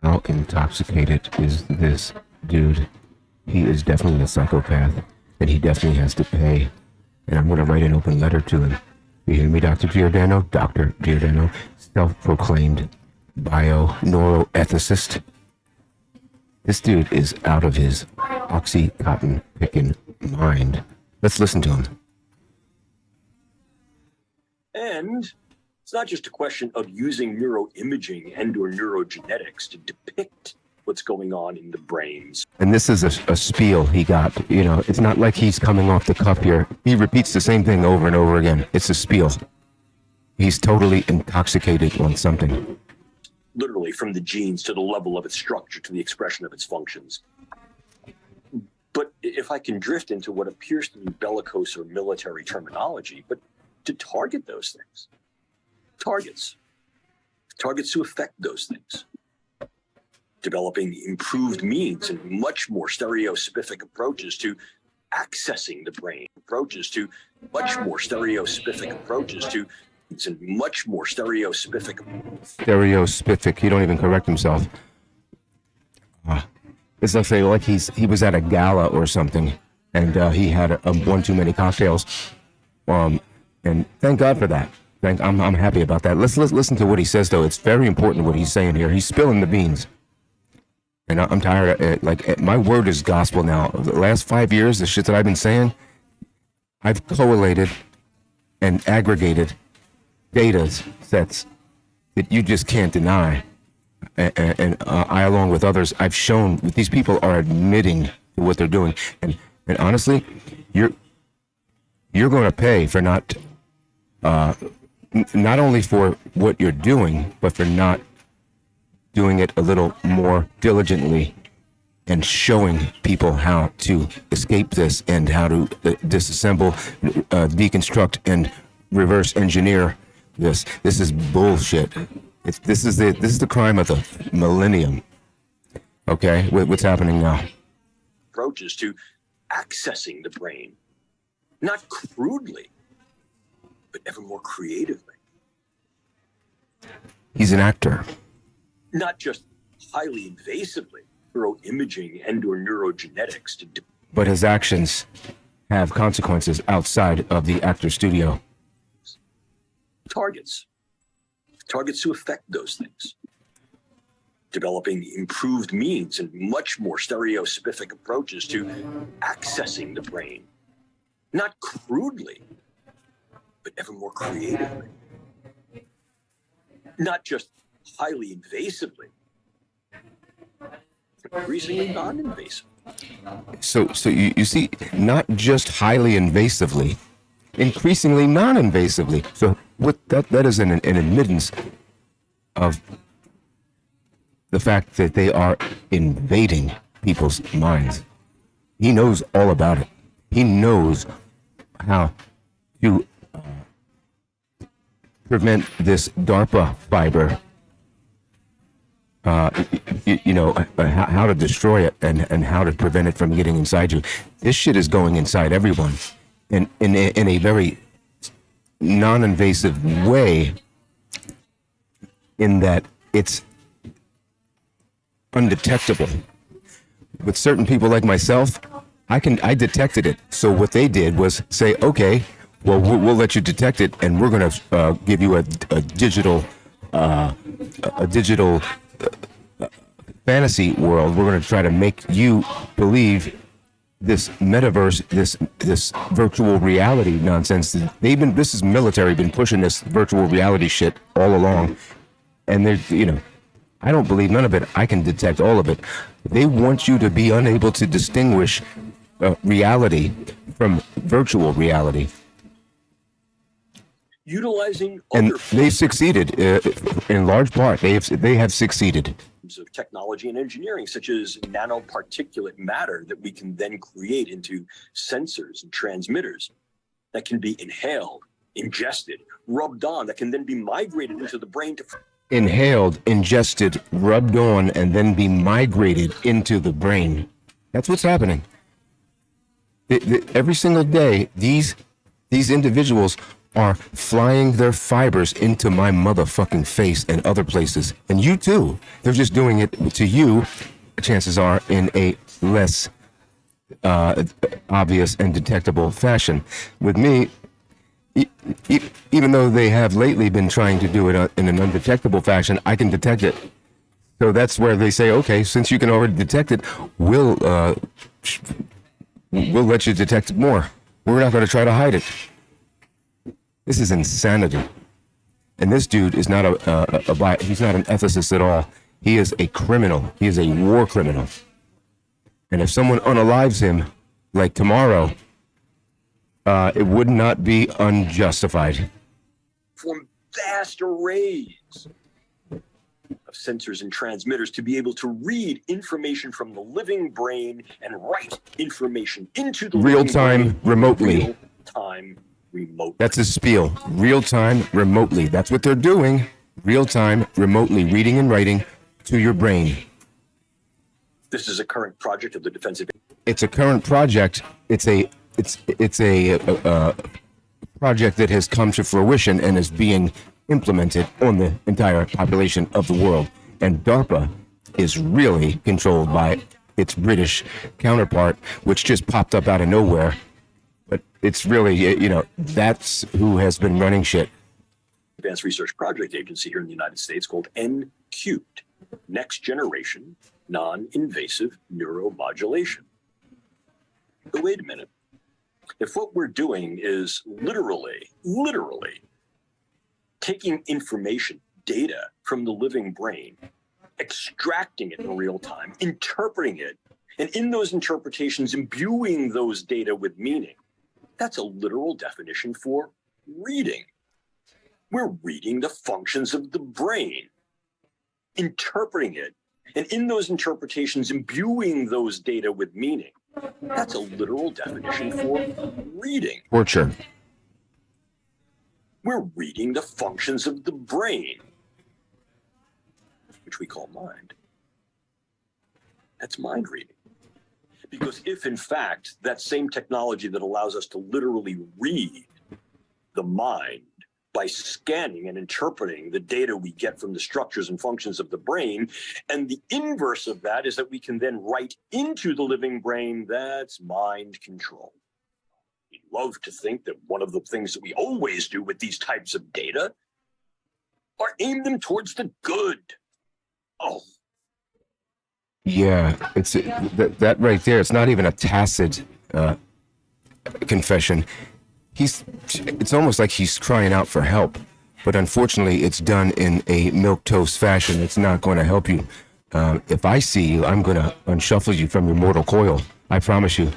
How intoxicated is this dude? He is definitely a psychopath, and he definitely has to pay. And I'm going to write an open letter to him. You hear me, Dr. Giordano? Dr. Giordano, self-proclaimed bio-neuroethicist. This dude is out of his oxycontin-picking mind. Let's listen to him. And it's not just a question of using neuroimaging and or neurogenetics to depict what's going on in the brains. And this is a spiel he got. You know, it's not like he's coming off the cuff here. He repeats the same thing over and over again. It's a spiel. He's totally intoxicated on something. Literally from the genes to the level of its structure to the expression of its functions. But if I can drift into what appears to be bellicose or military terminology, but to target those things. Targets to affect those things. Developing improved means and much more stereospecific approaches to accessing the brain, Stereospecific. He don't even correct himself. It's like he was at a gala or something, and he had one too many cocktails. And thank God for that. I'm happy about that. Let's listen to what he says, though. It's very important what he's saying here. He's spilling the beans. And I'm tired of it. My word is gospel now. The last 5 years, the shit that I've been saying, I've collated and aggregated data sets that you just can't deny. And I, along with others, I've shown that these people are admitting to what they're doing. And honestly, you're going to pay for not only for what you're doing, but for not doing it a little more diligently and showing people how to escape this and how to disassemble, deconstruct, and reverse engineer this. This is bullshit. This is the crime of the millennium. Okay, what's happening now? Approaches to accessing the brain, not crudely, but ever more creatively. He's an actor. Not just highly invasively, neuroimaging and or neurogenetics to but his actions have consequences outside of the actor studio. Targets to affect those things. Developing improved means and much more stereospecific approaches to accessing the brain, not crudely, but ever more creatively. Not just highly invasively, increasingly non-invasive. So you see, not just highly invasively, increasingly non-invasively. So what that is an admittance of the fact that they are invading people's minds. He knows all about it. He knows how to prevent this DARPA fiber, how to destroy it and how to prevent it from getting inside you. This shit is going inside everyone in a very non-invasive way, in that it's undetectable. With certain people like myself, I detected it. So what they did was say, okay, well, we'll let you detect it, and we're going to give you a digital fantasy world. We're going to try to make you believe this metaverse, this virtual reality nonsense. This is military, been pushing this virtual reality shit all along, and I don't believe none of it. I can detect all of it. They want you to be unable to distinguish reality from virtual reality. Utilizing and they've succeeded in large part. They have succeeded. Of technology and engineering, such as nanoparticulate matter that we can then create into sensors and transmitters that can be inhaled, ingested, rubbed on, that can then be migrated into the brain to inhaled, ingested, rubbed on, and then be migrated into the brain. That's what's happening. Every single day, these individuals are flying their fibers into my motherfucking face and other places. And you too. They're just doing it to you, chances are, in a less obvious and detectable fashion. With me, even though they have lately been trying to do it in an undetectable fashion, I can detect it. So that's where they say, okay, since you can already detect it, we'll let you detect it more. We're not going to try to hide it. This is insanity. And this dude is not he's not an ethicist at all. He is a criminal. He is a war criminal. And if someone unalives him, like tomorrow, it would not be unjustified. From vast arrays of sensors and transmitters to be able to read information from the living brain and write information into the real-time remotely. Real-time remotely. That's his spiel. Real-time remotely. That's what they're doing. Real-time remotely reading and writing to your brain. This is a current project of the defensive. It's a current project. It's a project that has come to fruition and is being implemented on the entire population of the world. And DARPA is really controlled by its British counterpart, which just popped up out of nowhere. But it's really, that's who has been running shit. Advanced Research Project Agency here in the United States called NCUT, Next Generation Non-Invasive Neuromodulation. But wait a minute. If what we're doing is literally taking information, data from the living brain, extracting it in real time, interpreting it, and in those interpretations, imbuing those data with meaning, that's a literal definition for reading. We're reading the functions of the brain, interpreting it, and in those interpretations, imbuing those data with meaning. That's a literal definition for reading. Torture. We're reading the functions of the brain, which we call mind. That's mind reading. Because if, in fact, that same technology that allows us to literally read the mind by scanning and interpreting the data we get from the structures and functions of the brain, and the inverse of that is that we can then write into the living brain, that's mind control. We'd love to think that one of the things that we always do with these types of data are aim them towards the good. Oh. Yeah, it's that right there. It's not even a tacit confession. It's almost like he's crying out for help, but unfortunately it's done in a milquetoast fashion. It's not going to help you. If I see you, I'm going to unshuffle you from your mortal coil. I promise you.